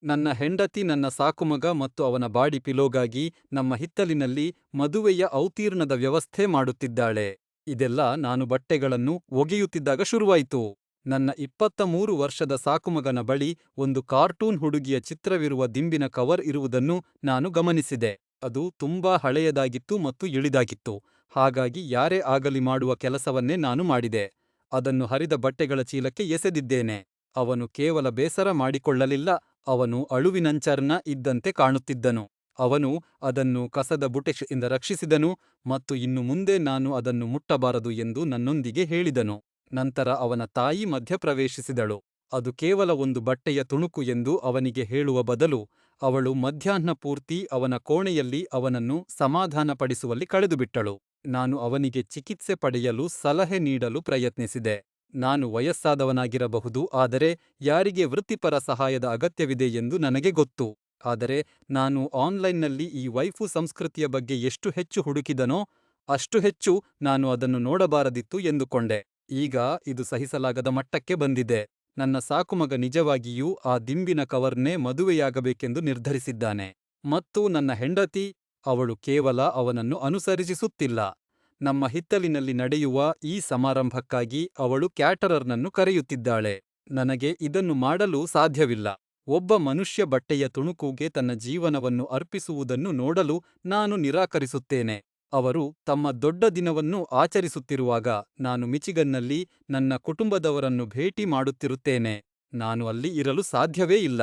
ನನ್ನ ಹೆಂಡತಿ ನನ್ನ ಸಾಕುಮಗ ಮತ್ತು ಅವನ ಬಾಡಿ ಪಿಲೋಗಾಗಿ ನಮ್ಮ ಹಿತ್ತಲಿನಲ್ಲಿ ಮದುವೆಯ ಔತೀರ್ಣದ ವ್ಯವಸ್ಥೆ ಮಾಡುತ್ತಿದ್ದಾಳೆ. ಇದೆಲ್ಲ ನಾನು ಬಟ್ಟೆಗಳನ್ನು ಒಗೆಯುತ್ತಿದ್ದಾಗ ಶುರುವಾಯ್ತು. ನನ್ನ 23 ವರ್ಷದ ಸಾಕುಮಗನ ಬಳಿ ಒಂದು ಕಾರ್ಟೂನ್ ಹುಡುಗಿಯ ಚಿತ್ರವಿರುವ ದಿಂಬಿನ ಕವರ್ ಇರುವುದನ್ನು ನಾನು ಗಮನಿಸಿದೆ. ಅದು ತುಂಬಾ ಹಳೆಯದಾಗಿತ್ತು ಮತ್ತು ಇಳಿದಾಗಿತ್ತು, ಹಾಗಾಗಿ ಯಾರೇ ಆಗಲಿ ಮಾಡುವ ಕೆಲಸವನ್ನೇ ನಾನು ಮಾಡಿದೆ. ಅದನ್ನು ಹರಿದ ಬಟ್ಟೆಗಳ ಚೀಲಕ್ಕೆ ಎಸೆದಿದ್ದೇನೆ. ಅವನು ಕೇವಲ ಬೇಸರ ಮಾಡಿಕೊಳ್ಳಲಿಲ್ಲ, ಅವನು ಅಳುವಿನಂಚರ್ನ ಇದ್ದಂತೆ ಕಾಣುತ್ತಿದ್ದನು. ಅವನು ಅದನ್ನು ಕಸದ ಬುಟೆಯಿಂದ ರಕ್ಷಿಸಿದನು ಮತ್ತು ಇನ್ನು ಮುಂದೆ ನಾನು ಅದನ್ನು ಮುಟ್ಟಬಾರದು ಎಂದು ನನ್ನೊಂದಿಗೆ ಹೇಳಿದನು. ನಂತರ ಅವನ ತಾಯಿ ಮಧ್ಯಪ್ರವೇಶಿಸಿದಳು. ಅದು ಕೇವಲ ಒಂದು ಬಟ್ಟೆಯ ತುಣುಕು ಎಂದು ಅವನಿಗೆ ಹೇಳುವ ಬದಲು, ಅವಳು ಮಧ್ಯಾಹ್ನ ಪೂರ್ತಿ ಅವನ ಕೋಣೆಯಲ್ಲಿ ಅವನನ್ನು ಸಮಾಧಾನಪಡಿಸುವಲ್ಲಿ ಕಳೆದುಬಿಟ್ಟಳು. ನಾನು ಅವನಿಗೆ ಚಿಕಿತ್ಸೆ ಪಡೆಯಲು ಸಲಹೆ ನೀಡಲು ಪ್ರಯತ್ನಿಸಿದೆ. ನಾನು ವಯಸ್ಸಾದವನಾಗಿರಬಹುದು, ಆದರೆ ಯಾರಿಗೆ ವೃತ್ತಿಪರ ಸಹಾಯದ ಅಗತ್ಯವಿದೆ ಎಂದು ನನಗೆ ಗೊತ್ತು. ಆದರೆ ನಾನು ಆನ್ಲೈನ್ನಲ್ಲಿ ಈ ವೈಫು ಸಂಸ್ಕೃತಿಯ ಬಗ್ಗೆ ಎಷ್ಟು ಹೆಚ್ಚು ಹುಡುಕಿದನೋ, ಅಷ್ಟು ಹೆಚ್ಚು ನಾನು ಅದನ್ನು ನೋಡಬಾರದಿತ್ತು ಎಂದುಕೊಂಡೆ. ಈಗ ಇದು ಸಹಿಸಲಾಗದ ಮಟ್ಟಕ್ಕೆ ಬಂದಿದೆ. ನನ್ನ ಸಾಕುಮಗ ನಿಜವಾಗಿಯೂ ಆ ದಿಂಬಿನ ಕವರ್ನೇ ಮದುವೆಯಾಗಬೇಕೆಂದು ನಿರ್ಧರಿಸಿದ್ದಾನೆ. ಮತ್ತು ನನ್ನ ಹೆಂಡತಿ, ಅವಳು ಕೇವಲ ಅವನನ್ನು ಅನುಸರಿಸುತ್ತಿಲ್ಲ. ನಮ್ಮ ಹಿತ್ತಲಿನಲ್ಲಿ ನಡೆಯುವ ಈ ಸಮಾರಂಭಕ್ಕಾಗಿ ಅವಳು ಕ್ಯಾಟರರ್ನನ್ನು ಕರೆಯುತ್ತಿದ್ದಾಳೆ. ನನಗೆ ಇದನ್ನು ಮಾಡಲು ಸಾಧ್ಯವಿಲ್ಲ. ಒಬ್ಬ ಮನುಷ್ಯ ಬಟ್ಟೆಯ ತುಣುಕುಗೆ ತನ್ನ ಜೀವನವನ್ನು ಅರ್ಪಿಸುವುದನ್ನು ನೋಡಲು ನಾನು ನಿರಾಕರಿಸುತ್ತೇನೆ. ಅವರು ತಮ್ಮ ದೊಡ್ಡ ದಿನವನ್ನು ಆಚರಿಸುತ್ತಿರುವಾಗ ನಾನು ಮಿಚಿಗನ್ನಲ್ಲಿ ನನ್ನ ಕುಟುಂಬದವರನ್ನು ಭೇಟಿ ಮಾಡುತ್ತಿರುತ್ತೇನೆ. ನಾನು ಅಲ್ಲಿ ಇರಲು ಸಾಧ್ಯವೇ ಇಲ್ಲ.